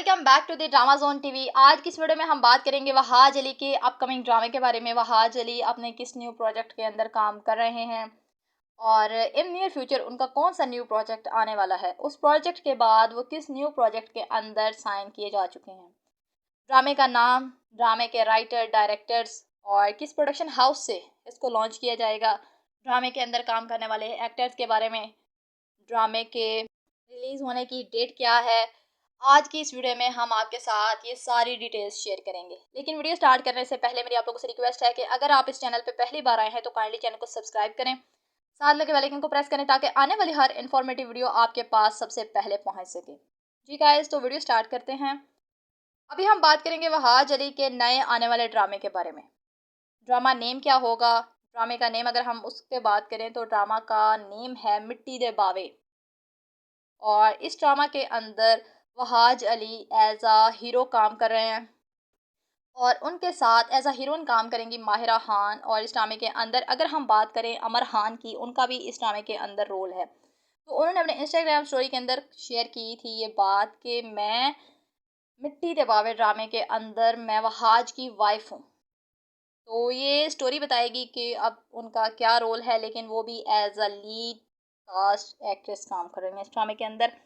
Welcome back to the drama zone TV. आज की इस वीडियो में हम बात करेंगे वहाज अली के अपकमिंग ड्रामे के बारे में। वहाज अली अपने किस न्यू प्रोजेक्ट के अंदर काम कर रहे हैं और इन नियर फ्यूचर उनका कौन सा न्यू प्रोजेक्ट आने वाला है। उस प्रोजेक्ट के बाद वो किस न्यू प्रोजेक्ट के अंदर साइन किए जा चुके हैं, ड्रामे का नाम, ड्रामे के राइटर, डायरेक्टर्स और किस प्रोडक्शन हाउस से इसको लॉन्च किया जाएगा, ड्रामे के अंदर काम करने वाले एक्टर्स के बारे में, ड्रामे के रिलीज़ होने की डेट क्या है। आज की इस वीडियो में हम आपके साथ ये सारी डिटेल्स शेयर करेंगे। लेकिन वीडियो स्टार्ट करने से पहले मेरी आप लोगों से रिक्वेस्ट है कि अगर आप इस चैनल पे पहली बार आए हैं तो काइंडली चैनल को सब्सक्राइब करें, साथ लगे बेल आइकन को प्रेस करें ताकि आने वाली हर इन्फॉर्मेटिव वीडियो आपके पास सबसे पहले पहुंच सके। जी गाइस, तो वीडियो स्टार्ट करते हैं। अभी हम बात करेंगे वहाज अली के नए आने वाले ड्रामे के बारे में। ड्रामा नेम क्या होगा? ड्रामे का नेम अगर हम उसके बात करें तो ड्रामा का नेम है मिट्टी दे बावे। और इस ड्रामा के अंदर वहाज अली एज आ हीरो काम कर रहे हैं और उनके साथ एज आ हीरोइन काम करेंगी माहिरा खान। और इस ड्रामे के अंदर अगर हम बात करें अमर खान की, उनका भी इस ड्रामे के अंदर रोल है। तो उन्होंने अपने इंस्टाग्राम स्टोरी के अंदर शेयर की थी ये बात कि मैं मिट्टी दबावे ड्रामे के अंदर मैं वहाज की वाइफ हूँ। तो ये स्टोरी बताएगी कि अब उनका क्या रोल है, लेकिन वो भी as a lead cast actress काम कर रही हैं इस ड्रामे के अंदर।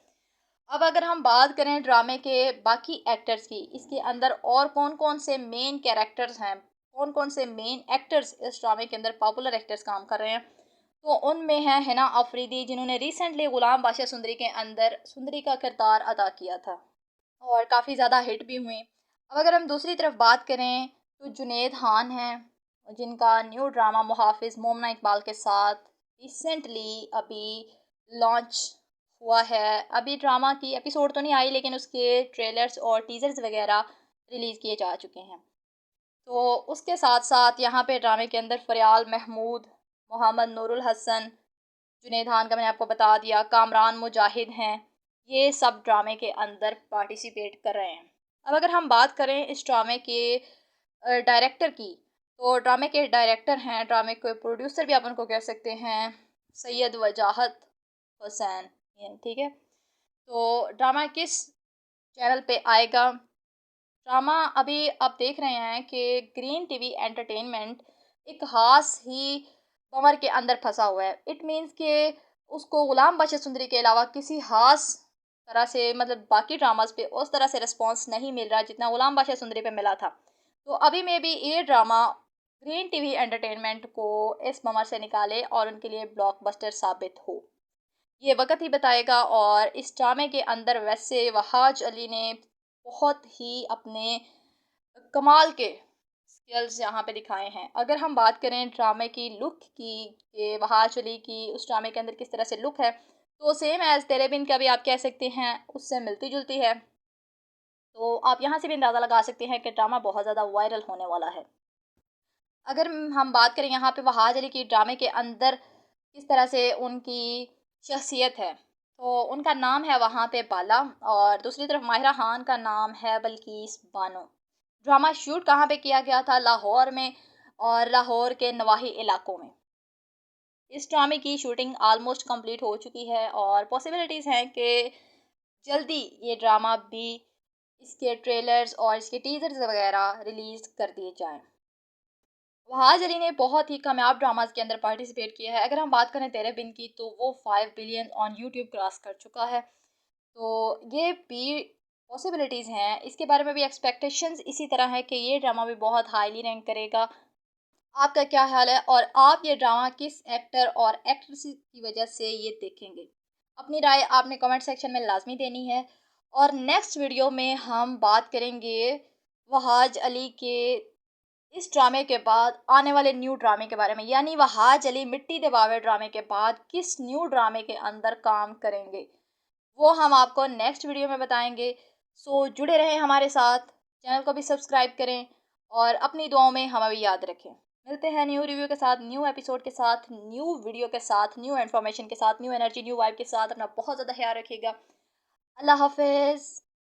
अब अगर हम बात करें ड्रामे के बाकी एक्टर्स की, इसके अंदर और कौन कौन से मेन कैरेक्टर्स हैं, कौन कौन से मेन एक्टर्स इस ड्रामे के अंदर पॉपुलर एक्टर्स काम कर रहे हैं, तो उनमें है हिना अफरीदी, जिन्होंने रिसेंटली गुलाम बादशाह सुंदरी के अंदर सुंदरी का किरदार अदा किया था और काफ़ी ज़्यादा हिट भी हुई। अब अगर हम दूसरी तरफ बात करें तो जुनैद खान हैं, जिनका न्यू ड्रामा मुहाफिज मोमना इकबाल के साथ रिसेंटली अभी लॉन्च हुआ है। अभी ड्रामा की एपिसोड तो नहीं आई, लेकिन उसके ट्रेलर्स और टीजर्स वगैरह रिलीज़ किए जा चुके हैं। तो उसके साथ साथ यहाँ पे ड्रामे के अंदर फरियाल महमूद, मोहम्मद नूरुल हसन, जुनैद खान का मैंने आपको बता दिया, कामरान मुजाहिद हैं, ये सब ड्रामे के अंदर पार्टिसिपेट कर रहे हैं। अब अगर हम बात करें इस ड्रामे के डायरेक्टर की, तो ड्रामे के डायरेक्टर हैं, ड्रामे के प्रोड्यूसर भी आप उनको कह सकते हैं, सैयद वजाहत हुसैन, ठीक है। तो ड्रामा किस चैनल पे आएगा? ड्रामा अभी आप देख रहे हैं कि ग्रीन टीवी एंटरटेनमेंट एक ख़ास ही कमर के अंदर फंसा हुआ है। इट मीन्स कि उसको गुलाम बादशाह सुंदरी के अलावा किसी ख़ास तरह से, मतलब बाकी ड्रामास पे उस तरह से रिस्पॉन्स नहीं मिल रहा जितना गुलाम बादशाह सुंदरी पे मिला था। तो अभी में भी ये ड्रामा ग्रीन टीवी एंटरटेनमेंट को इस कमर से निकाले और उनके लिए ब्लॉकबस्टर साबित हो, ये वक्त ही बताएगा। और इस ड्रामे के अंदर वैसे वहाज अली ने बहुत ही अपने कमाल के स्किल्स यहाँ पे दिखाए हैं। अगर हम बात करें ड्रामे की लुक की, कि वहाज अली की उस ड्रामे के अंदर किस तरह से लुक है, तो सेम एज तेरे बिन का भी आप कह सकते हैं, उससे मिलती जुलती है। तो आप यहाँ से भी अंदाज़ा लगा सकते हैं कि ड्रामा बहुत ज़्यादा वायरल होने वाला है। अगर हम बात करें यहाँ पे वहाज अली की ड्रामे के अंदर किस तरह से उनकी शख्सियत है, तो उनका नाम है वहाँ पे बाला और दूसरी तरफ माहिरा खान का नाम है बल्कीस बानो। ड्रामा शूट कहाँ पे किया गया था? लाहौर में और लाहौर के नवाही इलाकों में। इस ड्रामे की शूटिंग ऑलमोस्ट कंप्लीट हो चुकी है और पॉसिबिलिटीज़ हैं कि जल्दी ये ड्रामा भी, इसके ट्रेलर्स और इसके टीजर्स वगैरह रिलीज़ कर दिए जाएं। वहाज अली ने बहुत ही कामयाब ड्रामास के अंदर पार्टिसिपेट किया है। अगर हम बात करें तेरे बिन की, तो वो 5 बिलियन ऑन यूट्यूब क्रॉस कर चुका है। तो ये भी पॉसिबिलिटीज़ हैं। इसके बारे में भी एक्सपेक्टेशंस इसी तरह है कि ये ड्रामा भी बहुत हाईली रैंक करेगा। आपका क्या ख्याल है और आप ये ड्रामा किस एक्टर और एक्ट्रेस की वजह से ये देखेंगे? अपनी राय आपने कमेंट सेक्शन में लाजमी देनी है। और नेक्स्ट वीडियो में हम बात करेंगे वहाज अली के इस ड्रामे के बाद आने वाले न्यू ड्रामे के बारे में, यानी वहाज अली मिट्टी दबावे ड्रामे के बाद किस न्यू ड्रामे के अंदर काम करेंगे, वो हम आपको नेक्स्ट वीडियो में बताएंगे। सो जुड़े रहें हमारे साथ, चैनल को भी सब्सक्राइब करें और अपनी दुआओं में हमें भी याद रखें। मिलते हैं न्यू रिव्यू के साथ, न्यू एपिसोड के साथ, न्यू वीडियो के साथ, न्यू इन्फॉर्मेशन के साथ, न्यू एनर्जी, न्यू वाइब के साथ। अपना बहुत ज़्यादा ख्याल रखिएगा। अल्लाह हाफिज़।